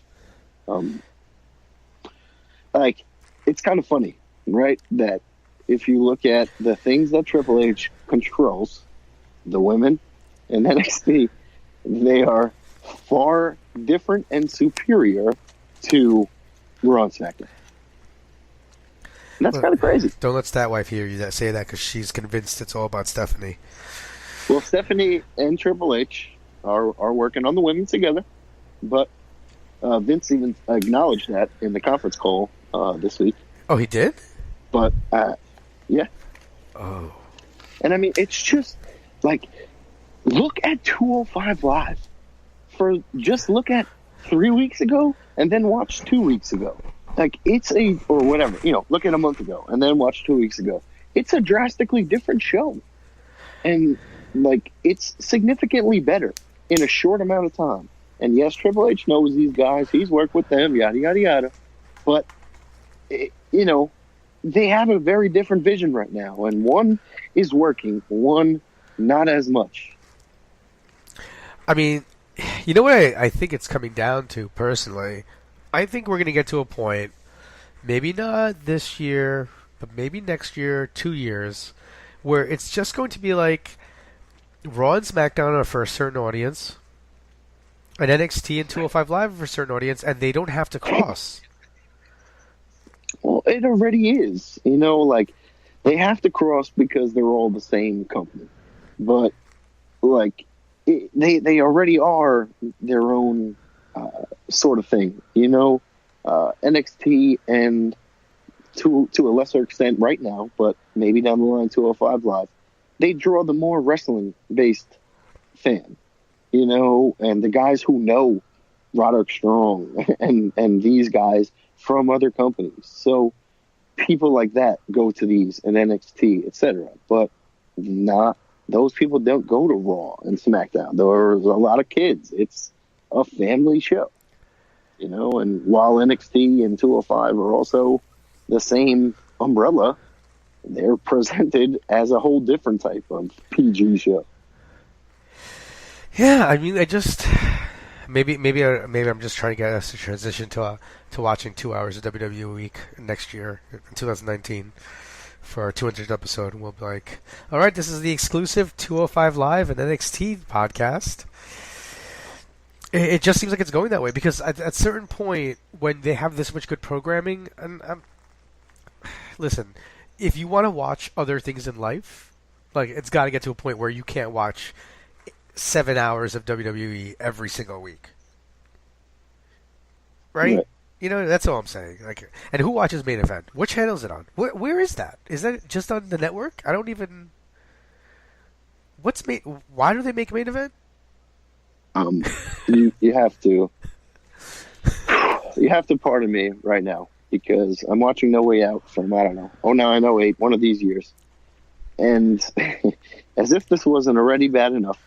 like it's kind of funny, right? That if you look at the things that Triple H controls, the women in NXT, they are far different and superior to Raw and SmackDown. And that's kind of crazy. Don't let Statwife hear you say that, because she's convinced it's all about Stephanie. Well, Stephanie and Triple H are working on the women together, but Vince even acknowledged that in the conference call this week. Oh, he did? But, yeah. Oh. And I mean, it's just, like, look at 205 Live. Just look at 3 weeks ago and then watch 2 weeks ago. Like, or whatever, look at a month ago and then watch 2 weeks ago. It's a drastically different show. And, like, it's significantly better in a short amount of time. And yes, Triple H knows these guys. He's worked with them, yada, yada, yada. But, they have a very different vision right now. And one is working, one not as much. I mean, you know what I think it's coming down to, personally? I think we're going to get to a point, maybe not this year, but maybe next year, 2 years, where it's just going to be like Raw and SmackDown are for a certain audience, and NXT and 205 Live are for a certain audience, and they don't have to cross. Well, it already is. Like, they have to cross because they're all the same company. But, like, they already are their own sort of thing. NXT and to a lesser extent right now, but maybe down the line 205 Live, they draw the more wrestling-based fan. And the guys who know Roderick Strong and these guys from other companies. So people like that go to these and NXT, etc. But those people don't go to Raw and SmackDown. There's a lot of kids. It's a family show, and while NXT and 205 are also the same umbrella, they're presented as a whole different type of PG show. Yeah, I mean, maybe I'm just trying to get us to transition to watching 2 hours of WWE a week next year in 2019. for our 200th episode, and we'll be like, all right, this is the exclusive 205 Live and NXT podcast. It just seems like it's going that way, because at a certain point, when they have this much good programming, and listen, if you want to watch other things in life, like, it's got to get to a point where you can't watch 7 hours of WWE every single week. Right? Right. You know, that's all I'm saying. Like, and who watches Main Event? What channel is it on? Where is that? Is that just on the network? I don't even... Why do they make Main Event? You have to pardon me right now, because I'm watching No Way Out from, I don't know, 09, 08, one of these years. And as if this wasn't already bad enough,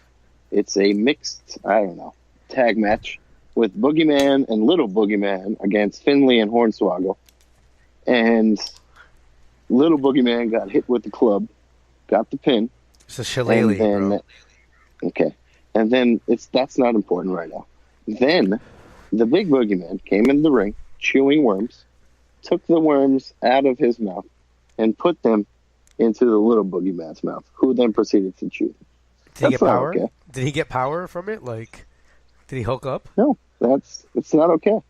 it's a mixed, I don't know, tag match with Boogeyman and Little Boogeyman against Finlay and Hornswoggle. And Little Boogeyman got hit with the club, got the pin. It's a shillelagh, bro. Okay. And then that's not important right now. Then the Big Boogeyman came in the ring, chewing worms, took the worms out of his mouth, and put them into the Little Boogeyman's mouth, who then proceeded to chew them. Did he get power? Okay. Did he get power from it? Like, did he Hulk up? No, it's not okay.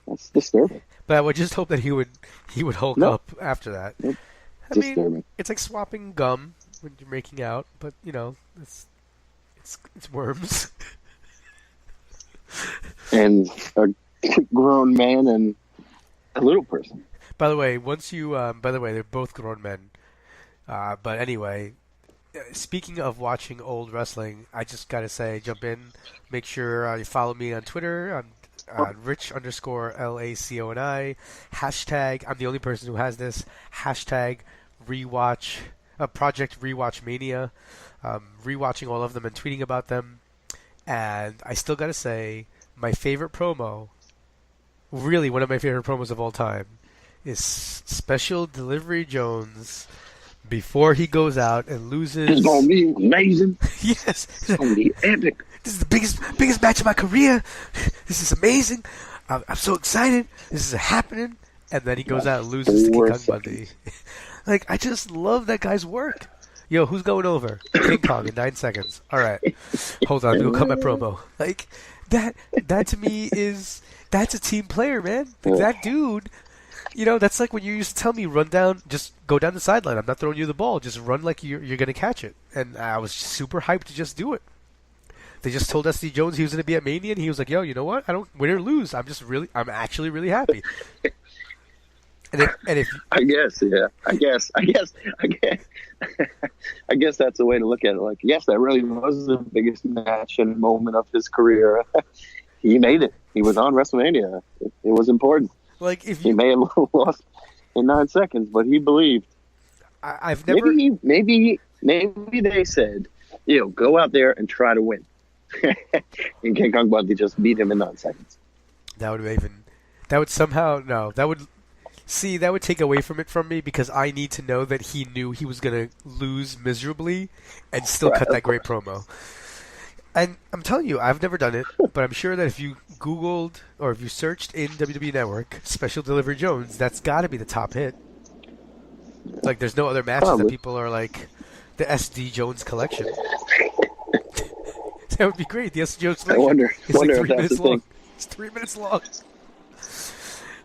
That's disturbing. But I would just hope that he would Hulk up after that. Nope. I mean, it's like swapping gum when you're making out, but you know, it's worms. And a grown man and a little person. By the way, they're both grown men. But anyway, speaking of watching old wrestling, I just gotta say, jump in, make sure you follow me on Twitter on Rich_LACONI, hashtag, I'm the only person who has this, hashtag rewatch, Project Rewatch Mania, rewatching all of them and tweeting about them. And I still gotta say, my favorite promo, really one of my favorite promos of all time, is Special Delivery Jones before he goes out and loses. It's gonna be amazing. Yes, it's gonna be epic. This is the biggest match of my career. This is amazing. I'm so excited. This is happening. And then he goes out and loses to King Kong Bundy. Like, I just love that guy's work. Yo, who's going over? King Kong in 9 seconds. All right, hold on. Go cut my promo. Like that to me that's a team player, man. Like, that dude. You know, that's like when you used to tell me, just go down the sideline. I'm not throwing you the ball. Just run like you're going to catch it. And I was super hyped to just do it. They just told SD Jones he was going to be at Mania, and he was like, yo, you know what? I don't win or lose. I'm actually really happy. And if I guess that's the way to look at it. Like, yes, that really was the biggest match and moment of his career. He made it. He was on WrestleMania. It was important. Like, if he may have lost in 9 seconds, but he believed. I've never. Maybe they said, go out there and try to win. And King Kong Bundy just beat him in 9 seconds. That would take away from it from me, because I need to know that he knew he was going to lose miserably and still cut that great promo. And I'm telling you, I've never done it, but I'm sure that if you Googled or if you searched in WWE Network Special Delivery Jones, that's got to be the top hit. Like, there's no other matches that people are like, the SD Jones collection. That would be great. The SD Jones collection. I wonder it's like 3 if that's minutes the long. thing. It's 3 minutes long.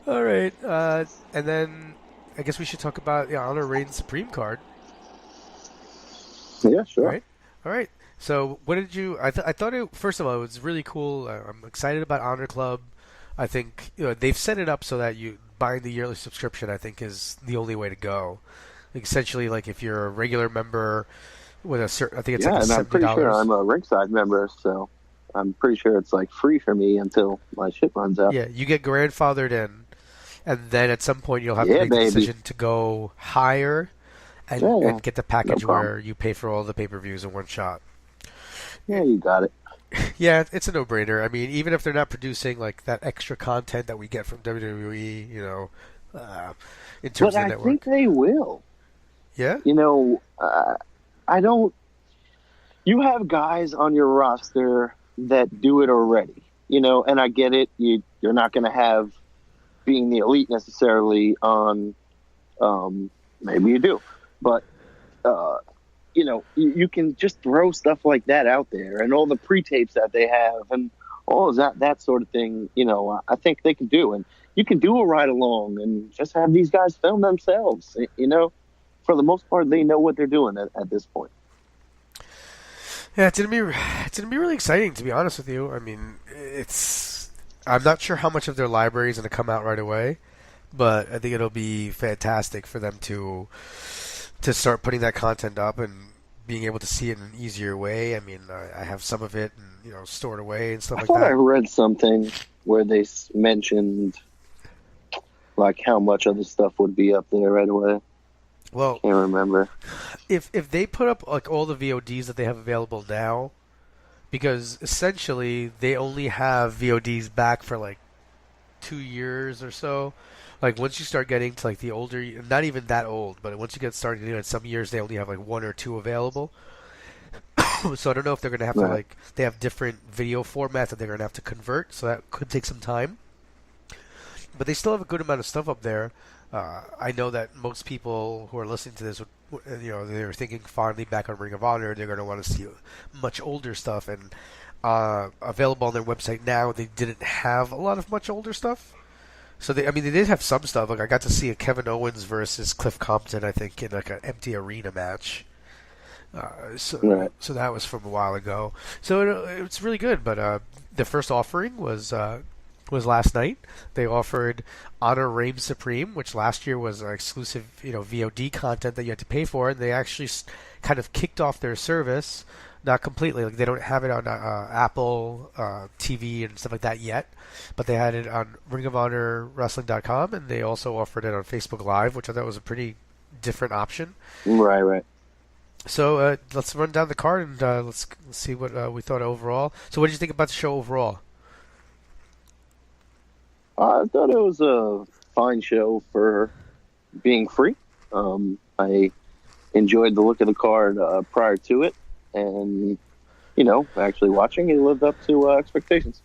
All right, and then I guess we should talk about the Honor Reigns Supreme card. Yeah, sure. All right. So, what did you? I thought first of all, it was really cool. I'm excited about HonorClub. I think they've set it up so that you buying the yearly subscription, I think, is the only way to go. Like, essentially, like, if you're a regular member with a certain, I think it's like $70. And I'm pretty sure I'm a ringside member, so I'm pretty sure it's like free for me until my shit runs out. Yeah, you get grandfathered in, and then at some point you'll have to make the decision to go higher and get the package where you pay for all the pay-per-views in one shot. Yeah, you got it. Yeah, it's a no-brainer. I mean, even if they're not producing like that extra content that we get from WWE, in terms of the network. But I think they will. Yeah? I don't... You have guys on your roster that do it already, and I get it. You're not going to have being the elite necessarily on... maybe you do. but you can just throw stuff like that out there, and all the pre-tapes that they have, and all of that sort of thing. I think they can do, and you can do a ride along and just have these guys film themselves. For the most part, they know what they're doing at this point. Yeah, it's gonna be really exciting, to be honest with you. I mean, I'm not sure how much of their library is gonna come out right away, but I think it'll be fantastic for them to start putting that content up and being able to see it in an easier way. I mean, I have some of it, and, stored away and stuff like that. I read something where they mentioned like how much other stuff would be up there right away. Well, can't remember. If they put up like all the VODs that they have available now, because essentially they only have VODs back for like 2 years or so. Like once you start getting to like the older, not even that old, but once you get started, in some years they only have like 1 or 2 available. So I don't know if they're going to have to they have different video formats that they're going to have to convert, so that could take some time. But they still have a good amount of stuff up there. I know that most people who are listening to this, they're thinking fondly back on Ring of Honor. They're going to want to see much older stuff, and available on their website now, they didn't have a lot of much older stuff. So they did have some stuff. Like I got to see a Kevin Owens versus Cliff Compton, I think, in like an empty arena match. So that was from a while ago. So it's really good. But the first offering was last night. They offered Honor Reigns Supreme, which last year was exclusive, VOD content that you had to pay for, and they actually kind of kicked off their service. Not completely, like they don't have it on Apple TV and stuff like that yet, but they had it on ringofhonorwrestling.com, and they also offered it on Facebook Live, which I thought was a pretty different option. Right. So let's run down the card and let's see what we thought overall. So what did you think about the show overall? I thought it was a fine show for being free. I enjoyed the look of the card prior to it, and actually watching it lived up to expectations.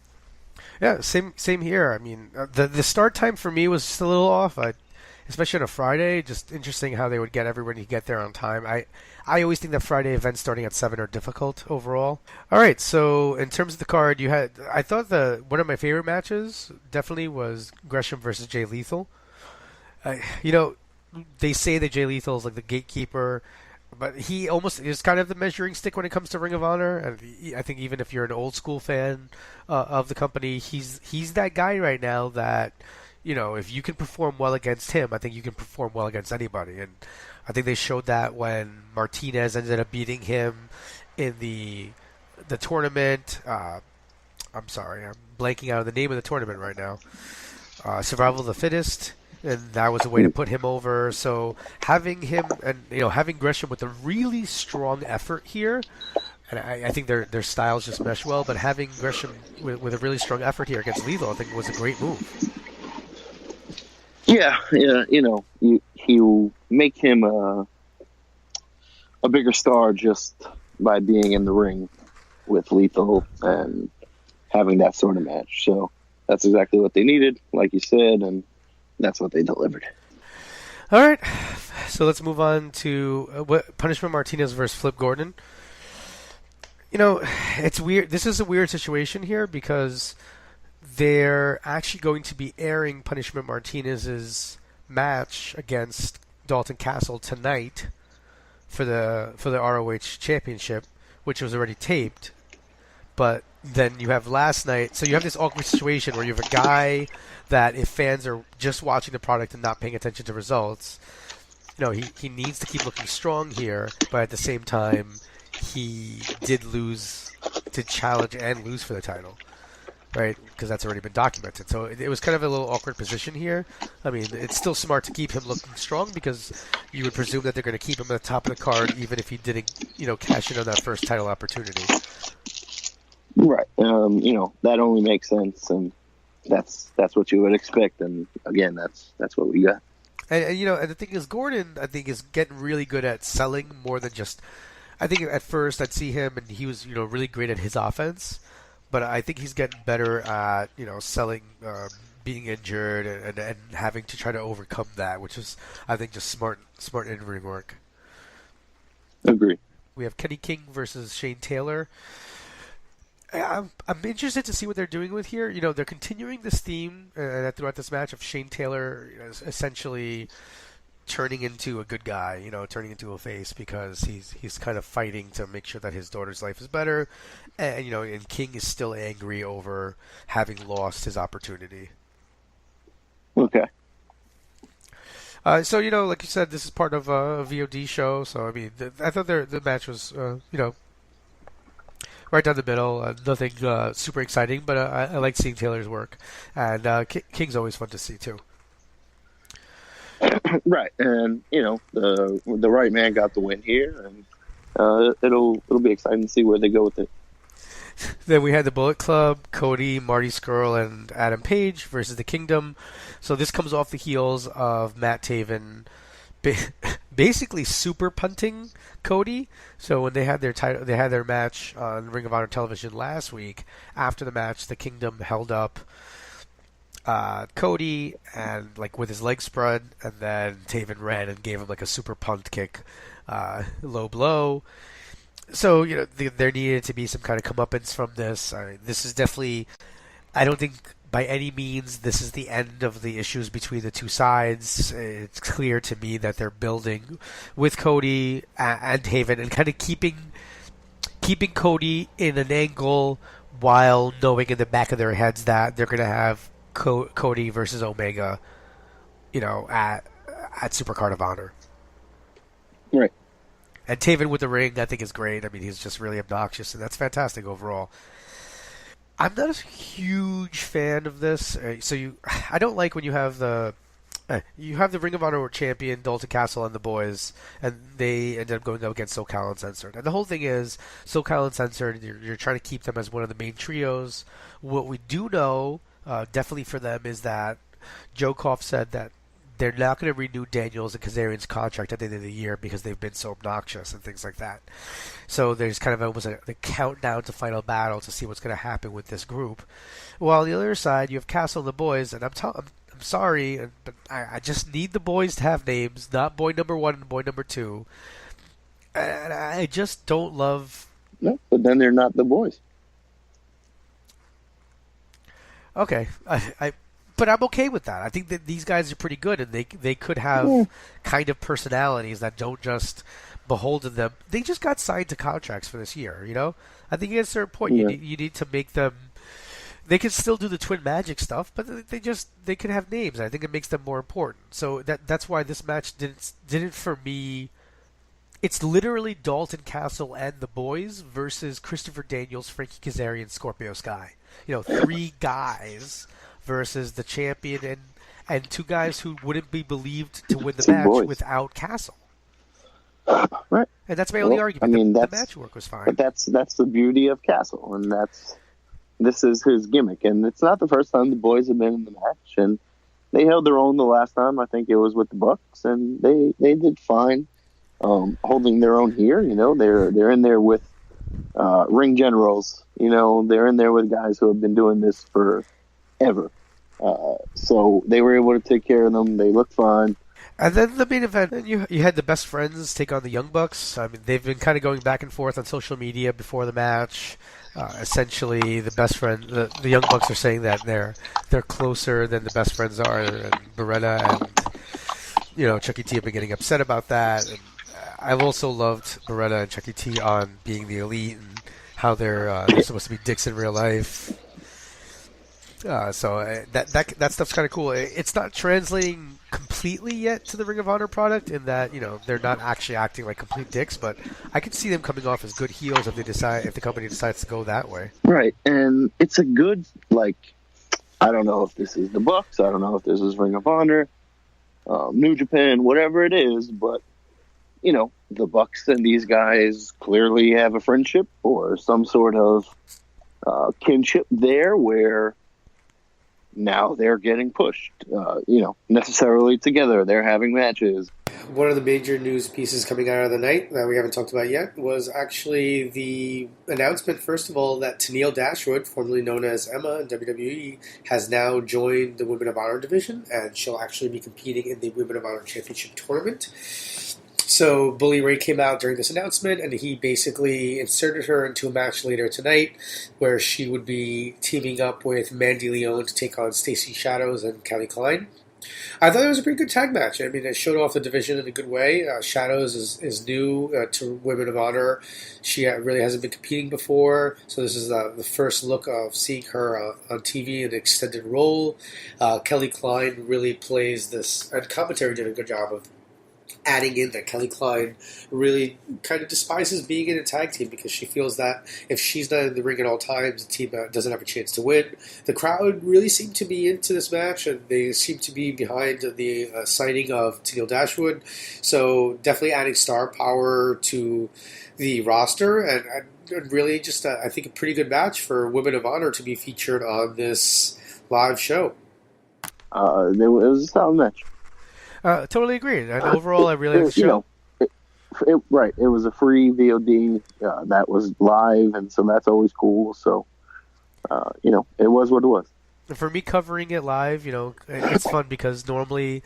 Yeah, same here. I mean, the start time for me was just a little off. Especially on a Friday, just interesting how they would get everybody to get there on time. I always think that Friday events starting at 7 are difficult overall. All right, so in terms of the card, I thought one of my favorite matches definitely was Gresham versus Jay Lethal. They say that Jay Lethal is like the gatekeeper, but he almost is kind of the measuring stick when it comes to Ring of Honor. And I think even if you're an old school fan of the company, he's that guy right now that, if you can perform well against him, I think you can perform well against anybody. And I think they showed that when Martinez ended up beating him in the tournament. I'm sorry, I'm blanking out of the name of the tournament right now. Survival of the Fittest. And that was a way to put him over. So having him and having Gresham with a really strong effort here, and I think their styles just mesh well. But having Gresham with a really strong effort here against Lethal, I think was a great move. Yeah, you make him a bigger star just by being in the ring with Lethal and having that sort of match. So that's exactly what they needed, like you said, and that's what they delivered. All right, so let's move on to Punishment Martinez versus Flip Gordon. It's weird. This is a weird situation here because they're actually going to be airing Punishment Martinez's match against Dalton Castle tonight for the ROH Championship, which was already taped. But then you have last night, so you have this awkward situation where you have a guy that if fans are just watching the product and not paying attention to results, he needs to keep looking strong here, but at the same time, he did challenge and lose for the title, right? Because that's already been documented. So it was kind of a little awkward position here. I mean, it's still smart to keep him looking strong because you would presume that they're going to keep him at the top of the card even if he didn't, cash in on that first title opportunity. Right. That only makes sense, and that's what you would expect. And again, that's what we got. And and the thing is, Gordon, I think, is getting really good at selling more than just. I think at first I'd see him and he was really great at his offense, but I think he's getting better at selling, being injured and having to try to overcome that, which is I think just smart in-ring work. Agree. We have Kenny King versus Shane Taylor. I'm interested to see what they're doing with here. You know, they're continuing this theme throughout this match of Shane Taylor essentially turning into a good guy, you know, turning into a face because he's kind of fighting to make sure that his daughter's life is better, and you know, and King is still angry over having lost his opportunity. Okay. So you know, like you said, this is part of a VOD show. So I mean, I thought the match was you know, right down the middle. Nothing super exciting, but I like seeing Taylor's work, and King's always fun to see too. Right, and you know, the right man got the win here, and it'll be exciting to see where they go with it. Then we had the Bullet Club, Cody, Marty Scurll, and Adam Page versus the Kingdom. So this comes off the heels of Matt Taven basically super punting Cody. So when they had their match on Ring of Honor television last week, after the match, the Kingdom held up Cody and like with his legs spread, and then Taven ran and gave him like a super punt kick, low blow. So you know there needed to be some kind of comeuppance from this. This is definitely, I don't think by any means this is the end of the issues between the two sides. It's clear to me that they're building with Cody and Taven and kind of keeping Cody in an angle while knowing in the back of their heads that they're going to have Cody versus Omega, you know, at Supercard of Honor. Right. And Taven with the ring, I think, is great. I mean, he's just really obnoxious, and that's fantastic overall. I'm not a huge fan of this. I don't like when you have the Ring of Honor champion Dalton Castle and the boys, and they end up going up against SoCal Uncensored. And the whole thing is SoCal Uncensored. You're trying to keep them as one of the main trios. What we do know, definitely for them, is that Joe Koff said that they're not going to renew Daniels and Kazarian's contract at the end of the year because they've been so obnoxious and things like that. So there's kind of almost a countdown to Final Battle to see what's going to happen with this group. While on the other side, you have Castle and the boys, and I'm sorry, but I just need the boys to have names, not boy number 1 and boy number 2. And I just don't love... No, but then they're not the boys. Okay, but I'm okay with that. I think that these guys are pretty good, and they could have kind of personalities that don't just beholden them. They just got signed to contracts for this year, you know? I think at a certain point you need to make them... They can still do the Twin Magic stuff, but they could have names. I think it makes them more important. So that's why this match didn't for me... It's literally Dalton Castle and the boys versus Christopher Daniels, Frankie Kazarian, Scorpio Sky. You know, 3 guys versus the champion and 2 guys who wouldn't be believed to win the match without Castle. Right. And that's my only argument. I mean, the match work was fine. But that's the beauty of Castle, and this is his gimmick. And it's not the first time the boys have been in the match, and they held their own the last time. I think it was with the Bucks, and they did fine, holding their own here. You know, they're in there with ring generals. You know, they're in there with guys who have been doing this forever. So they were able to take care of them. They looked fine. And then the main event, you had the Best Friends take on the Young Bucks. I mean, they've been kind of going back and forth on social media before the match. Essentially, the Best Friend, the Young Bucks are saying that they're closer than the Best Friends are, and Beretta and you know Chucky T have been getting upset about that. And I've also loved Beretta and Chucky T on being the Elite and how they're supposed to be dicks in real life. So that stuff's kind of cool. It's not translating completely yet to the Ring of Honor product in that, you know, they're not actually acting like complete dicks, but I can see them coming off as good heels if the company decides to go that way. Right, and it's a good, like, I don't know if this is the Bucks, I don't know if this is Ring of Honor, New Japan, whatever it is, but, you know, the Bucks and these guys clearly have a friendship or some sort of kinship there where now they're getting pushed, you know, necessarily together. They're having matches. One of the major news pieces coming out of the night that we haven't talked about yet was actually the announcement, first of all, that Tenille Dashwood, formerly known as Emma in WWE, has now joined the Women of Honor division, and she'll actually be competing in the Women of Honor Championship tournament. So Bully Ray came out during this announcement, and he basically inserted her into a match later tonight where she would be teaming up with Mandy Leon to take on Stacey Shadows and Kelly Klein. I thought it was a pretty good tag match. I mean, it showed off the division in a good way. Shadows is new to Women of Honor. She really hasn't been competing before, so this is the first look of seeing her on TV in an extended role. Kelly Klein really plays this, and commentary did a good job of adding in that Kelly Klein really kind of despises being in a tag team because she feels that if she's not in the ring at all times, the team doesn't have a chance to win. The crowd really seemed to be into this match, and they seem to be behind the signing of Tenille Dashwood. So definitely adding star power to the roster, and really just, I think, a pretty good match for Women of Honor to be featured on this live show. It was a solid match. Totally agree. And overall, I really liked the show. Right. It was a free VOD that was live, and so that's always cool. So, it was what it was. And for me covering it live, it's fun because normally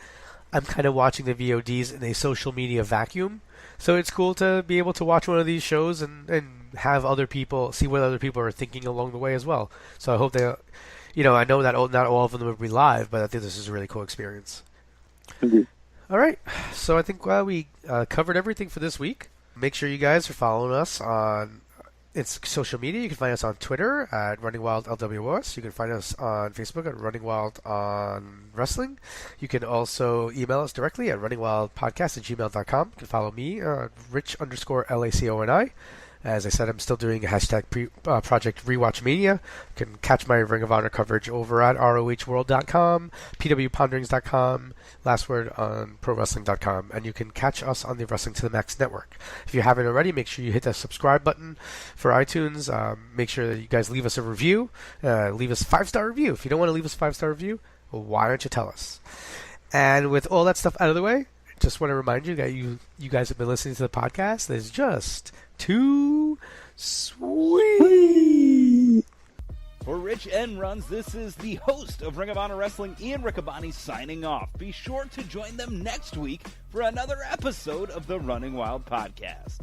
I'm kind of watching the VODs in a social media vacuum. So it's cool to be able to watch one of these shows and have other people see what other people are thinking along the way as well. So I hope they, I know that not all of them will be live, but I think this is a really cool experience. Indeed. All right, so I think we covered everything for this week. Make sure you guys are following us on social media. You can find us on Twitter at Running Wild LWOS. You can find us on Facebook at Running Wild on Wrestling. You can also email us directly at runningwildpodcast@gmail.com. You can follow me, Rich_LACONI. As I said, I'm still doing a hashtag Project Rewatch Mania. You can catch my Ring of Honor coverage over at ROHworld.com, PWPonderings.com, last word on ProWrestling.com, and you can catch us on the Wrestling to the Max network. If you haven't already, make sure you hit that subscribe button for iTunes. Make sure that you guys leave us a review. Leave us a 5-star review. If you don't want to leave us a 5-star review, well, why don't you tell us? And with all that stuff out of the way, just want to remind you that you guys have been listening to the podcast. There's just too sweet. For Rich and Runz, this is the host of Ring of Honor Wrestling, Ian Riccaboni, signing off. Be sure to join them next week for another episode of the Running Wild Podcast.